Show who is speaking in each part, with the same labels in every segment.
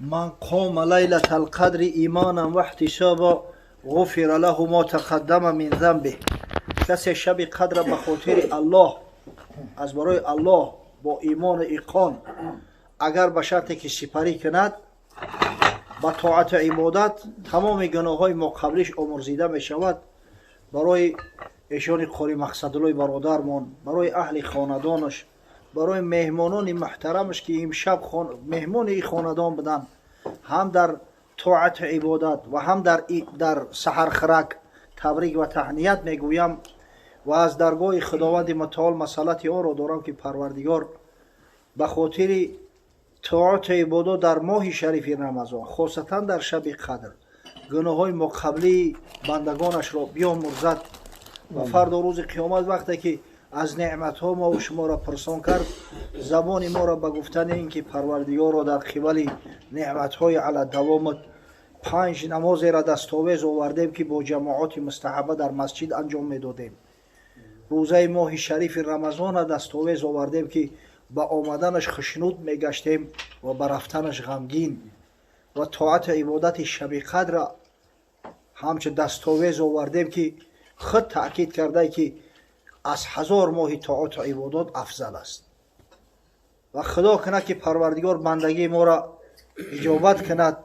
Speaker 1: من قام لیلة القدر ایمانا و احتسابا غفر له ما تقدم من ذنبه. کسی شب قدر به خاطر الله، از برای الله با ایمان ایقان، اگر به شرطی که سپری کند با طاعت عبادت، تمام گناه های ما قبلش آمرزیده می شود. برای ایشان قاری مقصدالله برادرمان، برای اهل خاندانش، برای مهمانان محترمش که امشب مهمان این خاندان بدن، هم در طاعت عبادت و هم در سحر خرک تبریک و تهنیت میگویم و از درگاه خداوند متعال مسئلت آن را دارم که پروردگار به خاطر طاعت عبادت در ماه شریف رمضان، خاصتا در شب قدر، گناه های ما قبلی بندگانش را بیامرزد و فردا روز قیامت وقتی که از نعمت ها ما و شما را پرسان کرد، زبان ما را به گفتن این که پروردگار را در قبال نعمت های علی دوامت 5 نماز را دستاویز آوردیم که با جماعات مستحبه در مسجد انجام میدادیم. روزه ماه شریف رمضان را دستاویز آوردیم که با آمدنش خشنود میگشتیم و به رفتنش غمگین، و طاعت عبادت شب قدر را همچه دستاویز آوردیم که خود تأکید کرده که از 1000 ماه طاعت و عبادت افضل است. و خدا کنه که پروردگار بندگی ما را اجابت کند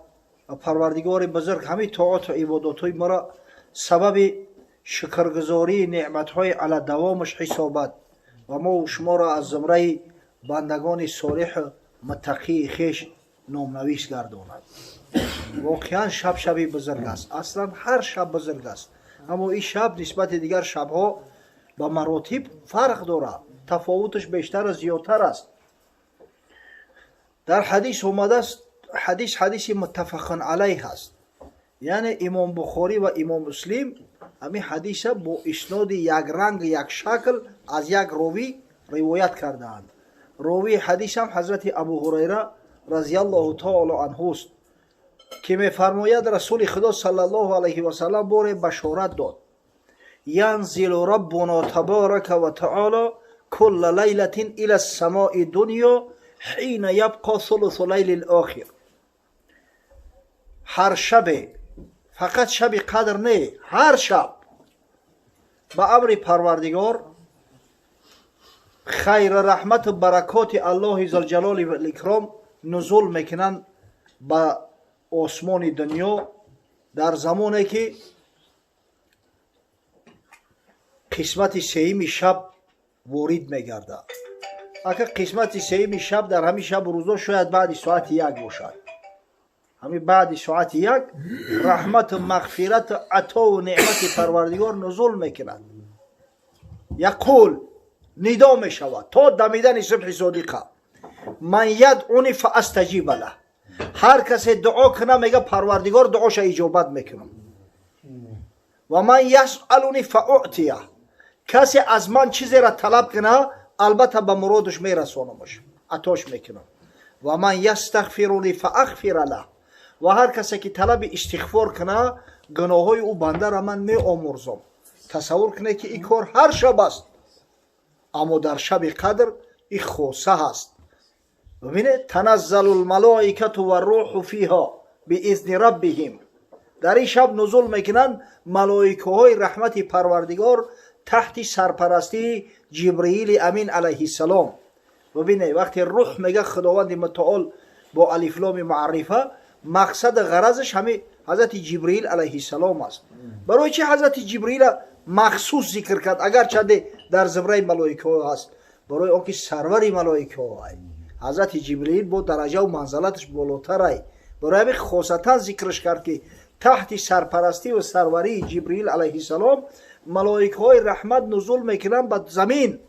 Speaker 1: و پروردگار بزرگ همین طاعت و عبادت های ما را سبب شکرگزاری نعمت های علی دوامش حسابد و ما و شما را از زمره بندگان صالح متقی خیش نامنویس گرداند. واقعا شب بزرگ است، اصلا هر شب بزرگ است، اما این شب نسبت دیگر شبها با مراتب فرق دارد، تفاوتش بیشتر و زیادتر است. در حدیث اومده است، حدیث متفق علیه است، یعنی امام بخاری و امام مسلم همین حدیث با اسناد یک رنگ یک شکل از یک راوی روایت کردند. راوی حدیث هم حضرت ابو هریره رضی الله تعالی عنه است که میفرماید رسول خدا صلی الله علیه و سلم بار بشارت داد: ینزل ربنا تبارک و تعالی کل لیلة الى السماء دنیا حین یبقى ثلث لیل الاخر. هر شب، فقط شب قدر نه، هر شب به امر پروردگار خیر رحمت و برکات الله ذوالجلال و الاکرام نزول میکنن به آسمان دنیا در زمانی که قسمت سهیم شب وارد میگرده. اگر قسمت سهیم شب در همین شب روزا شاید بعد ساعت 1 باشد، همین بعد ساعت 1 رحمت و مغفرت و عطا و نعمت پروردگار نزول میکند. یقول، ندا میشود تا دمیدن صبح صادقه: من یدعونی فاستجیب له. هر کسی دعا کنه میگه پروردگار دعاش اجابت میکنم. و من یسألونی فاعطیه. کسی از من چیزی را طلب کنه البته به مرادش میرسانمش، عطاش میکنم. و من یستغفرونی فاغفر له. و هر کسی که طلب استغفار کنه گناههای او بنده را من میآمرزم. تصور کنه که این کار هر شب است، اما در شب قدر این خاصه است. ببینه تنزل الملائکه و الروح فیها باذن ربهم. در این شب نزول میکنن ملائکه های رحمت پروردگار تحت سرپرستی جبرئیل امین علیه السلام. ببینه وقتی روح میگه خداوند متعال با الف لام معرفه، مقصد غرضش همه حضرت جبرئیل علیه السلام است. برای چه حضرت جبرئیل مخصوص ذکر کرد اگرچه در زمره ملائکه ها هست؟ برای آنکه سرور ملائکه ها است. حضرت جبرئیل با درجه و منزلتش بالاتر است، برای همین خاصتا ذکرش کرد که تحت سرپرستی و سروری جبرئیل علیه السلام ملائکه های رحمت نزول میکنن به زمین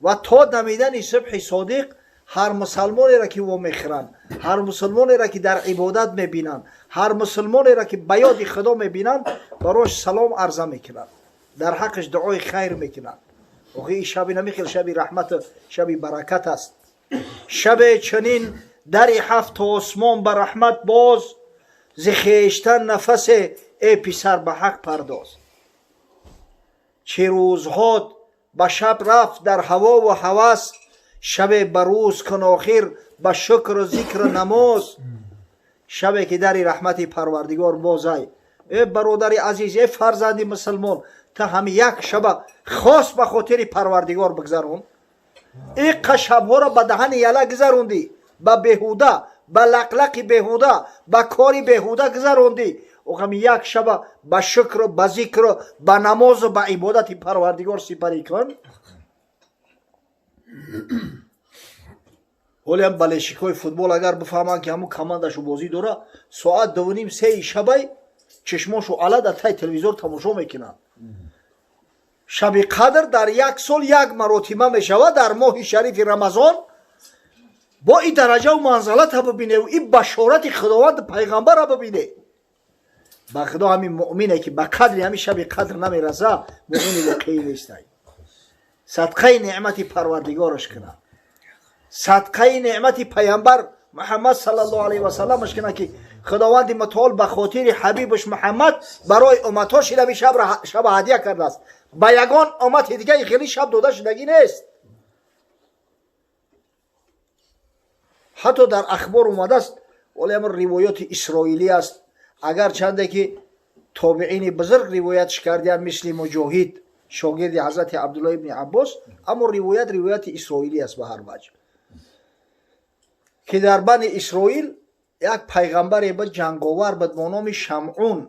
Speaker 1: و تا دمیدن صبح صادق هر مسلمانی را که و میخرن، هر مسلمانی را که در عبادت میبینن، هر مسلمانی را که به یاد خدا میبینن براش سلام عرضه میکنن، در حقش دعای خیر میکنن. این شب نمیخیل شب رحمت، شب برکت است. شب چنین در 7 آسمان به رحمت باز، ز خویشتن نفس ای پسر به حق پرداز. چه روزها به شب رفت در هوا و هوس، شب بروز کن آخر با شکر و ذکر و نماز. شبی که در رحمت پروردگار بازای. ای برادر عزیز، ای فرزند مسلمان، تا هم یک شب خاص به خاطر پروردگار بگذرون. این شبها را به دهن یله گذروندی، به بهوده، به لقلق بهوده، به کاری بهوده گذروندی. او هم یک شب به شکر و به ذکر و به نماز و به عبادت پروردگار سپری کن. ولی هم بلشیکای فوتبال اگر بفهمن که همون کماندشو بازی دوره، ساعت 2:30 شبای چشماشو علا در تای تلویزیون تماشا میکنن. شب قدر در یک سال یک مرتبه میشود در ماه شریف رمضان. با این درجه و منزلت ها ببینه و این بشارت خداوند پیغمبر ها ببینه. با خدا همین مؤمنه که با قدر همین شب قدر نمیرسه، مؤمن واقعی نیست. صدقه نعمت پروردگارش کنه، صدقه نعمت پیامبر محمد صلی الله علیه و سلمش کنه که خداوند متعال به خاطر حبیبش محمد برای امتاش این شب هدیه کرده است. با یگان امت دیگه خیلی شب داده شدگی نیست. حتی در اخبار اومده است، ولی امر روایات اسرائیلی است، اگر چنده که تابعین بزرگ روایتش کردن مثل مجاهد شاگرد حضرت عبدالله ابن عباس، اما روایت اسرائیلی است به هر وجه که در بنی اسرائیل یک پیغمبر به جنگاور به نام شمعون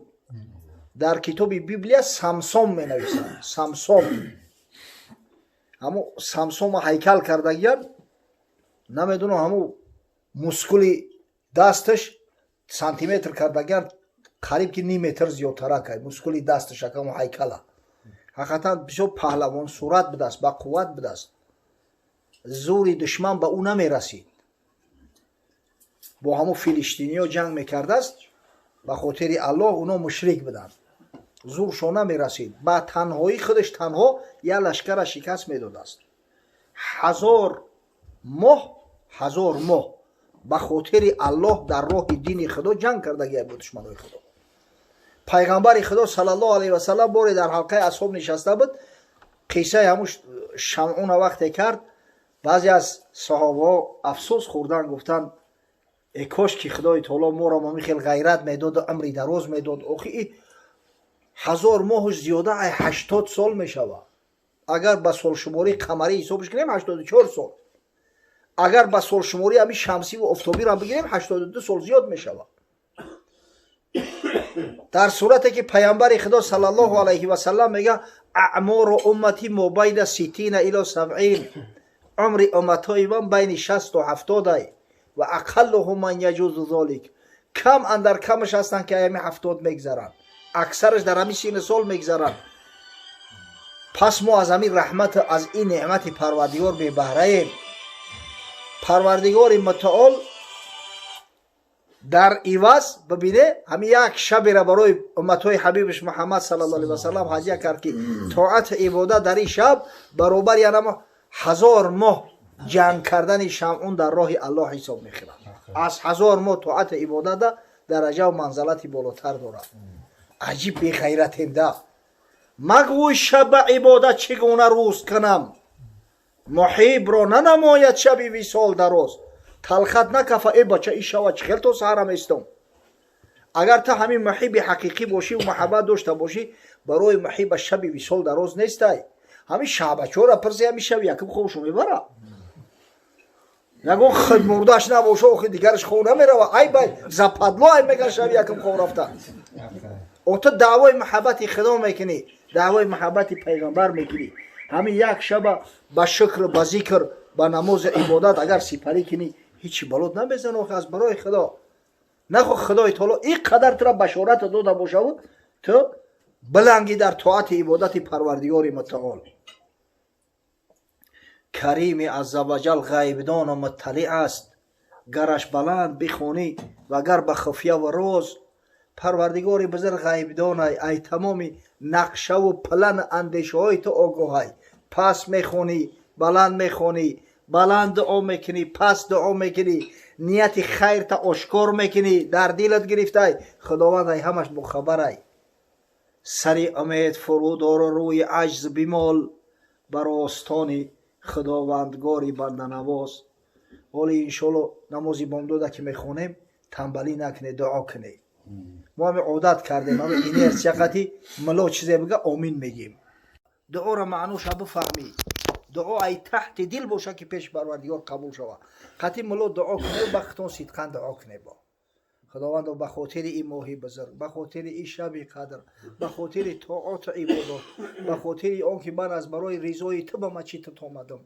Speaker 1: در کتاب بیبلیا سمسوم می نویسند. سمسوم همو سمسوم هیکل کردگیان، نمیدونم همو مسکولی دستش سانتیمتر کردگیان قریب که نیم متر زیادتره که مسکولی دستش همو هیکله. حقیقتا بسیار پهلوان صورت بدست، با قوت بدست، زوری دشمن به او نمی رسید. با همو فلسطینی ها جنگ میکرده است، به خاطر الله اونا مشرک بدن، زورشون نمی رسید. با تنهایی خودش تنها یا لشکر شکست میداد است. 1000 ماه به خاطر الله در راه دین خدا جنگ کرده گیه با دشمنای خدا. پیغمبر خدا صلی الله علیه و سلم باری در حلقه اصحاب نشسته بود، قصه هموش شمعون وقت کرد. بعضی از صحابه افسوس خوردن، گفتن ای کاش که خدای تعالی ما را خیلی غیرت میداد و عمری دراز میداد. آخی 1000 ماهش زیاده 80 سال میشود. اگر به سال شماری قمری حسابش کنیم 84 سال، اگر به سال شماری همین شمسی و افتابی را بگیریم 82 سال زیاد میشود. در صورتی که پیامبر خدا صلی الله علیه و سلم میگه اعمار امتی ما بین 60 الی 70، عمر امتای من بین 60 و 70 است و اقلهم من یجوز ذلک، کم اندر کمش هستن که همین 70 میگذرن، اکثرش در همین سین سال میگذرن. پس ما از همین رحمت، از این نعمت پروردگار بی بهره ایم. پروردگار متعال در عوض ببینه همین یک شب را برای امتهای حبیبش محمد صلی الله علیه و سلم هدیه کرد که طاعت عبادت در این شب برابر یعنی 1000 ماه جنگ کردن شمعون در راه الله حساب میخواد. از 1000 ماه طاعت عبادت درجه و منزلتی بالاتر داره. عجیب بی غیرتیم ده. مگوی شب عبادت چگونه روز کنم، محیب را ننماید شب وصال دراز. تلخت نکفه ای بچه ای شود خیلی تو سهرم استم. اگر تا همین محیب حقیقی باشی و محبت داشته باشی، برای محیب شب وصال دراز نیستی. همین شعبچه را پرسی همین شب یکم خوشو میبره. نگو خود مرداش نباشه و خود دیگرش خونه میره. ای بای زپدلا ای میگن شب یکم خون رفته. او تو دعوای محبت خدا میکنی، دعوای محبت پیغمبر میکنی. همین یک شب با شکر، با ذکر، با نماز عبادت اگر سپری کنی، هیچی بلود نمیزن از برای خدا. نخو خدای تعالی این قدر تو را بشارت داده باشه و تو بلنگی در طاعت عبادت پروردگار متعال. کریم عزوجل غیبدان و مطلع است، گرش بلند بخونی و گر به خفیه و راز. پروردگار بزرگ غیبدان ای تمامی نقشه و پلن اندیشه های تو آگاهی. پس میخونی، بلند میخونی، بلند دعا میکنی، پس دعا میکنی، نیت خیر تا آشکار میکنی، در دلت گرفته خداوند ای همش بخبر ای. سری امید فرودار روی عجز بیمال، بر آستان خداوندگاری بنده نواز. ولی انشالله نمازی بامداده که میخونیم تنبلی نکنه، دعا کنه. ما هم عادت کردیم همه اینی از چقدی ملا چیزی بگه آمین میگیم. دعا را معنوش بفهمی. دعا ای تحت دل باشه که پیش پروردگار قبول شود. قطعی ملا دعا کنه و بختون صدقا دعا کنه با خداوند، به خاطر این ماهی بزرگ، به خاطر این شب قدر، به خاطر طاعات عبادات، به خاطر آنکه من از برای رضای تو به مسجدت آمدم،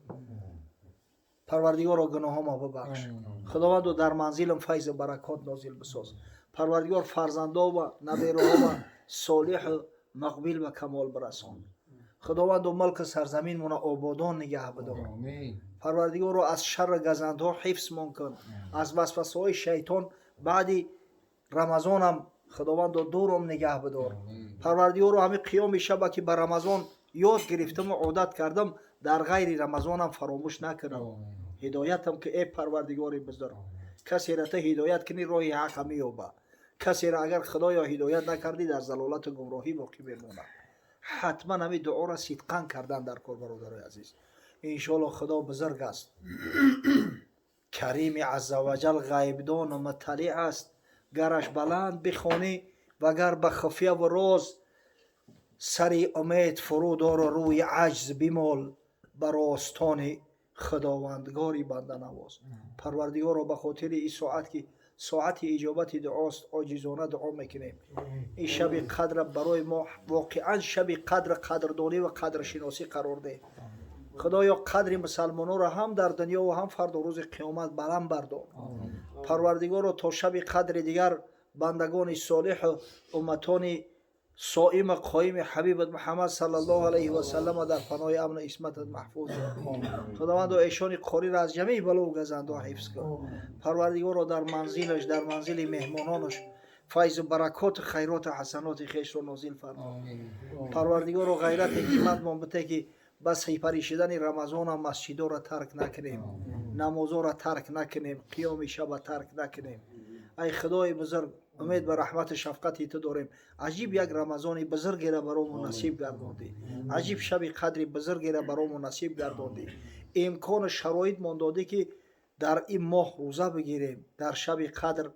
Speaker 1: پروردگار گناهام ببخش. خداوند در منزلم فیض و برکات نازل بساز. پروردگار فرزندا و نوه‌ها صالح و مقبول و کمال برسان. خداوند ملک سرزمین مون آبادان نگه بدار. پروردگار رو از شر گزندها حفظ من کن، از وسوسه های شیطان بعد رمضان هم خداوند دورم نگه بدار. پروردگار رو همه قیام شب که بر رمضان یاد گرفتم و عادت کردم در غیر رمضان هم فراموش نکنم. هدایتم که ای پروردگار بزرگ، کسی را ته هدایت کنی راه حق مییابه، کسی را اگر خدایا هدایت نکردی در ضلالت و گمراهی باقی بمونه. حتما همین دعا را صدقا کردن در کار برادرای عزیز. انشالله خدا بزرگ است، کریم عزوجل، غیبدان و مطلع است. گرش بلند بخوانی و گر به خفیه و راز، سری امید فرود آر و روی عجز بمال، بر آستان خداوندگاری بنده نواز. پروردگار را به خاطر این ساعت که ساعت اجابت دعاست عاجزانه دعا میکنیم. این شب قدر برای ما واقعا شب قدر، قدردانی و قدر شناسی قرار ده. خدایا قدر مسلمانان را هم در دنیا و هم فردا روز قیامت بلند بردار. پروردگار را تا شب قدر دیگر بندگان صالح و امتان صائم قائم حبیبت محمد صلی الله علیه و سلم در پناه امن عصمت محفوظ کن. خداوند ایشان قاری را از جمیع بلا و گزندها حفظ کن. پروردگار را در منزلش، در منزل مهمانانش فیض و برکات خیرات و حسنات خویش را نازل فرما. پروردگار را غیرت حکمت ما بده که بس پریشیدن رمضان هم مسجدها را ترک نکنیم، نمازها را ترک نکنیم، قیام شب ترک نکنیم. ای خدای بزرگ، امید به رحمت شفقتی تو داریم. عجیب یک رمضان بزرگی را برامون نصیب گرداندی، عجیب شب قدر بزرگی را برامون نصیب گرداندی. امکان شرایط من دادی که در این ماه روزه بگیریم، در شب قدر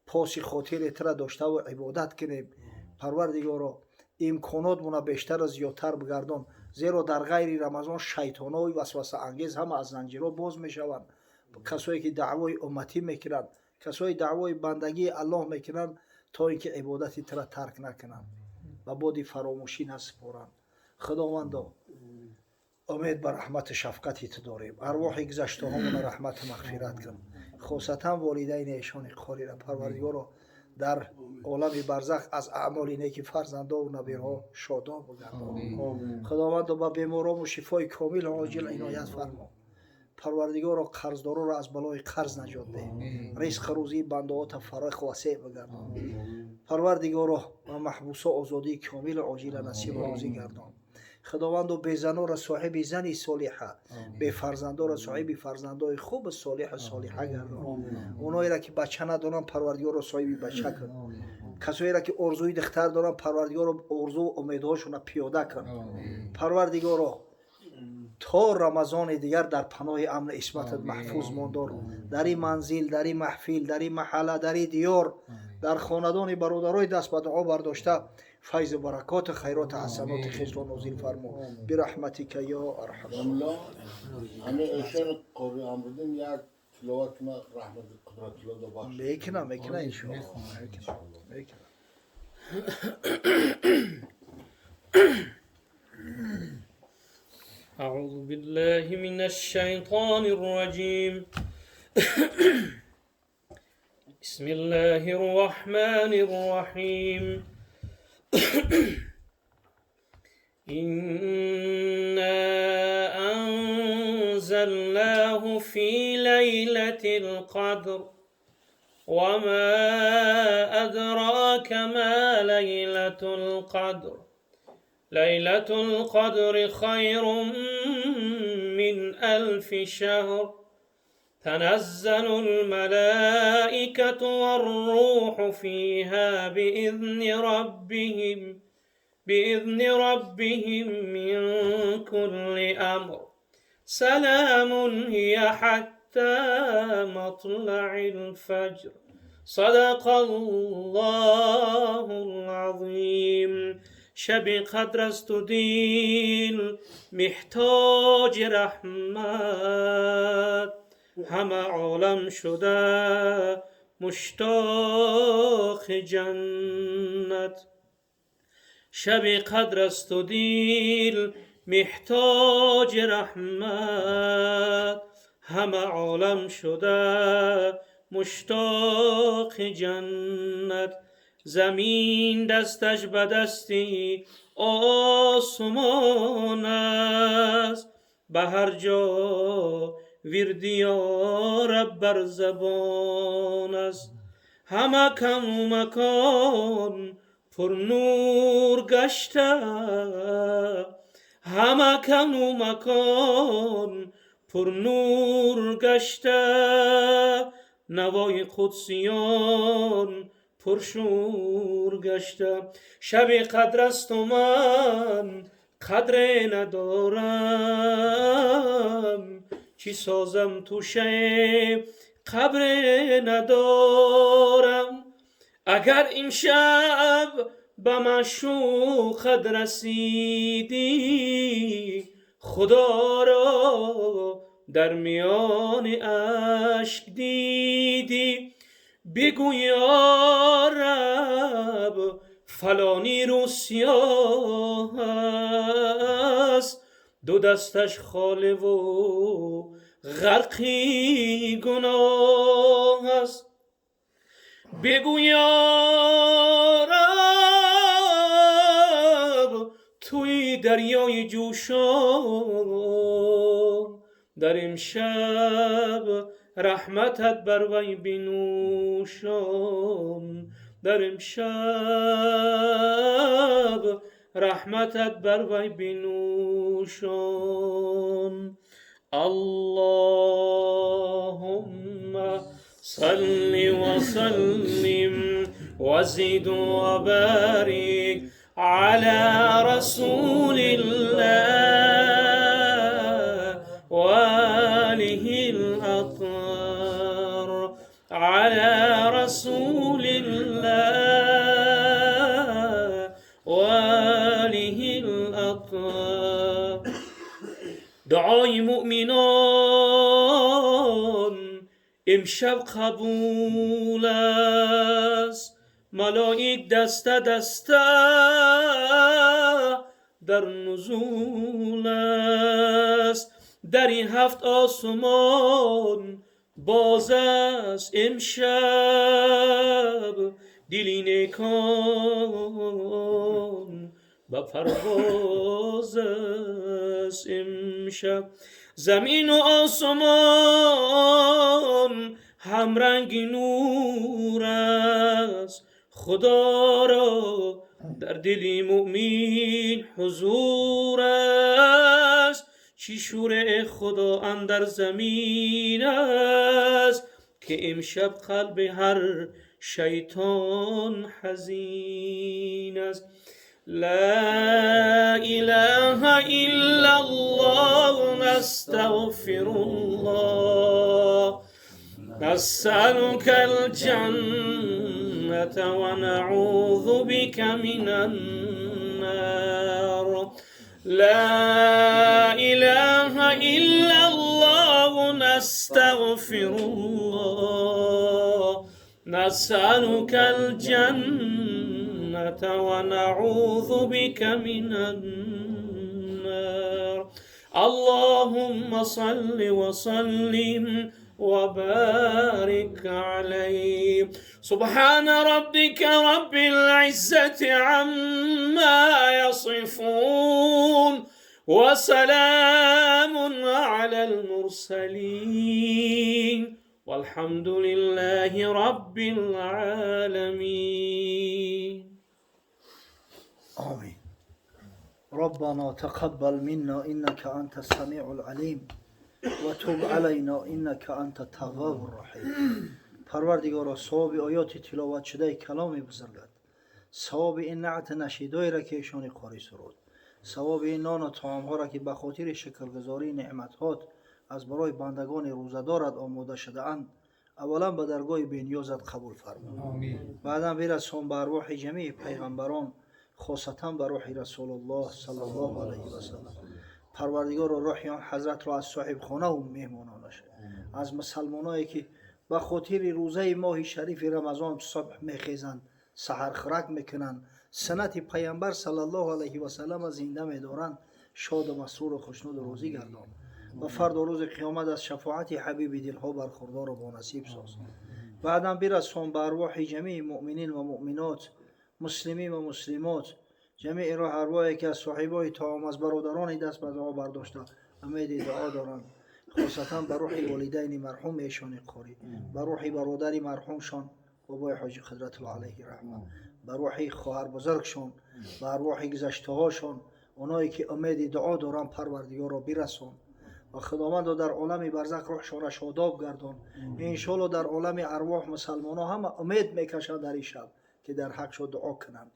Speaker 1: پاس خاطر تو را داشته و عبادت کنیم. پروردگارا امکانات مون بیشتر از زیادتر بگردان، زیرا در غیر رمضان شیطانای وسوسه انگیز هم از زنجیرها باز میشوند. کسایی که دعوای امتی میکنند، کسایی دعوای بندگی الله میکنند تا اینکه عبادتی تو را ترک نکنند و بعد فراموشی نسپارند. خداوندا امید بر رحمت شفقتی تو داریم. ارواح گذشته هامون رحمت و مغفرت کن، خاصتا والدین ایشان قاری را پروردگارا در عالم برزخ از اعمال نیک فرزندا و نوه‌ها شاداب بگردان. خداوند با بیماران و شفای کامل عاجل عنایت فرما. پروردگارا قرضدارا را از بلای قرض نجات ده، رزق روزی بندهات فراخ و وسع بگردان. پروردگارا و محبوسا آزادی کامل عاجل نصیب روزی گردان. خداوند و بیزنا را صاحب زنی صالحه، به فرزندا را صاحب فرزندای خوب صالح صالحه گردان. اونایی را که بچه ندارن پروردگار را صاحب بچه کن. کسایی را که ارزوی دختر دارن پروردگار را ارزو و امیدهاشون پیاده کن. پروردگار را تا رمضان دیگر در پناه امن عصمتت محفوظ ماندار. در این منزل، در این محفل، در این محله، در این دیار، در خاندان برادرای دست به دعا برداشته فیض برکات خیرات حسنات خیش را نازل فرما برحمتک یا ارحم
Speaker 2: الراحمین. همه اشاره قاری آمدن یک تلاوت ما رحمت قدرت الله دو باش.
Speaker 1: میکنم انشاءالله میکنم.
Speaker 3: أعوذ بالله من الشيطان الرجيم. بسم الله الرحمن الرحيم. إنا أنزلناه في ليلة القدر وما أدراك ما ليلة القدر. ليلة القدر خير من 1000 شهر. تنزل الملائكة والروح فيها بإذن ربهم من كل أمر. سلام هي حتى مطلع الفجر. صدق الله العظیم. شب قدر است و دل محتاج رحمت، همه عالم شده مشتاق جنت. شب قدر است و دل محتاج رحمت، همه عالم شده مشتاق جنت. زمین دستش به دستی آسمان است، به هر جا وردی یا رب بر زبان است. همه کم و مکان پر نور گشته، همه کم و مکان پر نور گشته. نوای قدسیان پرشور گشته. شب قدر است و من قدر ندارم، چی سازم تو شب قبر ندارم. اگر این شب به معشوقت رسیدی، خدا را در میان اشک دیدی. بگو یا رب فلانی رو سیاه است، دو دستش خاله و غرقی گناه است. بگو یا رب توی دریای جوشان، در امشب رحمتت بر وی بنوشان. در امشب رحمتت بر وی بنوشان. اللهم صل وسلم وزد وبارك على رسول الله وآله الأطهار، على رسول الله وآله الأطهار. دعای مؤمنان امشب قبول است، ملائک دسته دسته در نزول است. در این هفت آسمان باز است امشب، دلی نیکان به پرواز است امشب. زمین و آسمان همرنگ نور است، خدا را در دل مؤمن حضور است. چی شور خدا اندر زمین است، که امشب قلب هر شیطان حزین است. لا اله الا الله نستغفر الله، نسألك الجنة ونعوذ بك من النار. لا إله إلا الله نستغفر الله، نسألك الجنة ونعوذ بك من النار. اللهم صل وسلم وبارك عليه. سبحان ربك رب العزة عما يصفون، وسلام على المرسلين، والحمد لله رب العالمين.
Speaker 1: آمين. ربنا تقبل منا إنك أنت السميع العليم وتب علينا إنك أنت التواب الرحيم. پروردگارا ثواب آیات تلاوت شده کلام بزرگت، ثواب این نعت نشیدایی را که ایشان قاری سرود، ثواب این نان و طعام ها را که به خاطر شکرگزاری نعمتات از برای بندگان روزدارت آماده شده اند اولا به درگاه بینیازت قبول فرما. بعدا برسان به ارواح جمیع پیغمبران خاصتا به روح رسول الله صلی الله علیه و سلم. پروردگار و روح آن حضرت را از صاحب خانه و مهمانانش از مسلمانایی که به خاطر روزه ماه شریف رمضان صبح میخیزند سحر خرک میکنند سنت پیامبر صلی الله علیه و سلم زنده میدارند شاد و مسرور و خوشنود و روزی گردان و فرد و روز قیامت از شفاعت حبیب دلها برخوردار و بانصیب ساز. بعدا برسان به ارواح جمیع مؤمنین و مؤمنات مسلمین و مسلمات جمیع راه ارواحی که از صاحبای طعام از برادران دست به دعا برداشته امید دعا دارند خاصتا به روح والدین مرحوم ایشان قاری به روح برادر مرحومشان بابای حاجی قدرت الله علیه رحمه به روح خواهر بزرگشان به ارواح گذشته هاشان اونایی که امید دعا دارند پروردگار را برسان و خداوند را در عالم برزخ روحشان را شاداب گردان. انشالله در عالم ارواح مسلمان ها هم امید میکشند در این شب که در حق شد دعا کنند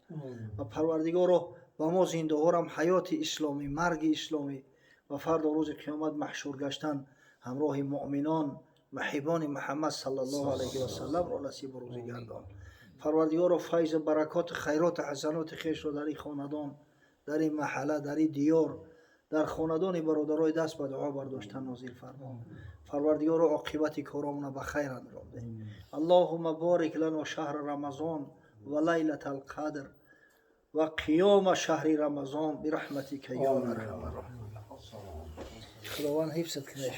Speaker 1: و پروردگار را با ما زنده ها هم حیات اسلامی مرگ اسلامی و فردا روز قیامت محشور گشتن همراه مؤمنان محبان محمد صلی الله علیه و سلم را نصیب و روزی گردان. پروردگار را فیض برکات خیرات حسنات خویش را در این خاندان در این محله در این دیار در خاندان برادرای دست به دعا برداشتن نازل فرما. پروردگار را عاقبت کارامون به خیر انجام ده. اللهم بارک لنا شهر رمضان و لیلة القدر و قیام شهر رمضان برحمتک یا ارحم الراحمین. خداوند حفظت کنه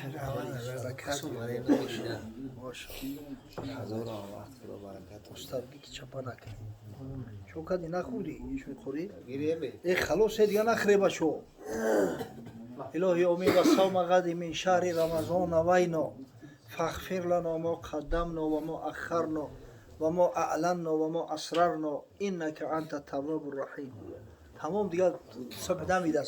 Speaker 1: برکت باشه. ماشاءالله هزار آمد خدا برکت مسترگی که چپا نکنی چون کدی نخوری چون خوری ای خلاص دیگه نخری بشو. الهی امید صوم غد من شهر رمضان وینا فاغفر لنا ما قدمنا و ما اخرنا و ما اعلنا و ما اسررنا انک انت التواب الرحیم. تمام دیگه صبح دمی دست